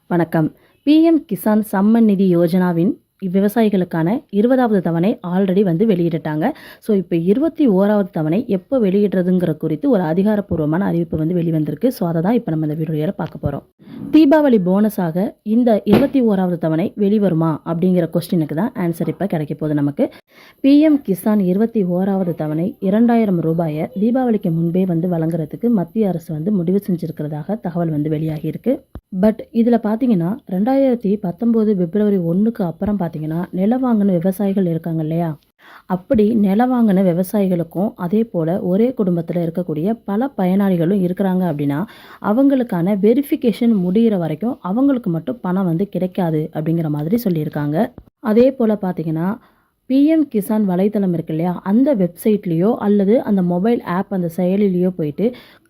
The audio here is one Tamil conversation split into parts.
வணக்கம். பிஎம் கிசான் சம்மன் நிதி யோஜனாவின் விவசாயிகளுக்கான 20வது தவணை ஆல்ரெடி வெளியிட்டுட்டாங்க. ஸோ இப்போ 21வது தவணை எப்போ வெளியிடுறதுங்கிற குறித்து ஒரு அதிகாரப்பூர்வமான அறிவிப்பு வெளிவந்திருக்கு. ஸோ அதை தான் இப்போ நம்ம இந்த வீடியோவில் பார்க்க போகிறோம். தீபாவளி போனஸாக இந்த 21வது தவணை வெளிவருமா அப்படிங்கிற கொஸ்டினுக்கு தான் ஆன்சர் இப்போ கிடைக்க போகுது நமக்கு. பிஎம் கிசான் 21வது தவணை 2000 ரூபாயை தீபாவளிக்கு முன்பே வழங்குறதுக்கு மத்திய அரசு முடிவு செஞ்சிருக்கிறதாக தகவல் வெளியாகி இருக்கு. பட் இதில் பார்த்தீங்கன்னா 2019 பிப்ரவரி 1க்கு அப்புறம் பார்த்தீங்கன்னா நிலம் வாங்கின விவசாயிகள் இருக்காங்க இல்லையா, அப்படி நிலம் வாங்கின விவசாயிகளுக்கும் அதே போல் ஒரே குடும்பத்தில் இருக்கக்கூடிய பல பயனாளிகளும் இருக்கிறாங்க அப்படின்னா அவங்களுக்கான வெரிஃபிகேஷன் முடிகிற வரைக்கும் அவங்களுக்கு மட்டும் பணம் கிடைக்காது அப்படிங்கிற மாதிரி சொல்லியிருக்காங்க. அதே போல் பார்த்தீங்கன்னா பிஎம் கிசான் வலைத்தளம் இருக்கு இல்லையா, அந்த வெப்சைட்லேயோ அல்லது அந்த மொபைல் ஆப் அந்த செயலிலேயோ போயிட்டு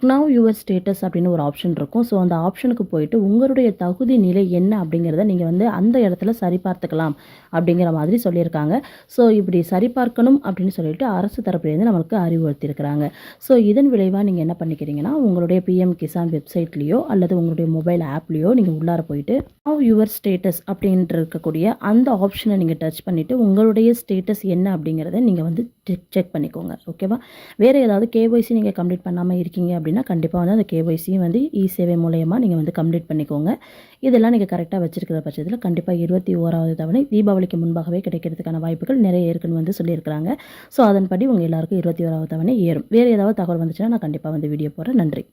நவ் யுவர் ஸ்டேட்டஸ் அப்படின்னு ஒரு ஆப்ஷன் இருக்கும். ஸோ அந்த ஆப்ஷனுக்கு போயிட்டு உங்களுடைய தகுதி நிலை என்ன அப்படிங்கிறத நீங்கள் அந்த இடத்துல சரிபார்த்துக்கலாம் அப்படிங்கிற மாதிரி சொல்லியிருக்காங்க. ஸோ இப்படி சரிபார்க்கணும் அப்படின்னு சொல்லிட்டு அரசு தரப்புலேருந்து நம்மளுக்கு அறிவுறுத்தியிருக்கிறாங்க. ஸோ இதன் விளைவாக நீங்கள் என்ன பண்ணிக்கிறீங்கன்னா உங்களுடைய பிஎம் கிசான் வெப்சைட்லேயோ அல்லது உங்களுடைய மொபைல் ஆப்லேயோ நீங்கள் உள்ளார போயிட்டு நவ் யுவர் ஸ்டேட்டஸ் அப்படின்ட்டு இருக்கக்கூடிய அந்த ஆப்ஷனை நீங்கள் டச் பண்ணிவிட்டு உங்களுடைய ஸ்டேட்டஸ் என்ன அப்படிங்கிறத நீங்கள் செக் பண்ணிக்கோங்க. ஓகேவா? வேறு ஏதாவது கேஒய்சி நீங்கள் கம்ப்ளீட் பண்ணாமல் இருக்கீங்க அப்படின்னா கண்டிப்பாக அந்த கேஒய்சியும் இ சேவை மூலயமா நீங்கள் கம்ப்ளீட் பண்ணிக்கோங்க. இதெல்லாம் நீங்கள் கரெக்டாக வச்சிருக்கிற பட்சத்தில் கண்டிப்பாக 21வது தவணை தீபாவளிக்கு முன்பாகவே கிடைக்கிறதுக்கான வாய்ப்புகள் நிறைய இருக்குன்னு சொல்லியிருக்கிறாங்க. ஸோ அதன்படி உங்கள் எல்லாருக்கும் 21வது தவணை ஏறும். வேறு ஏதாவது தகவல் வந்துச்சுன்னா நான் கண்டிப்பாக வீடியோ போடுறேன். நன்றி.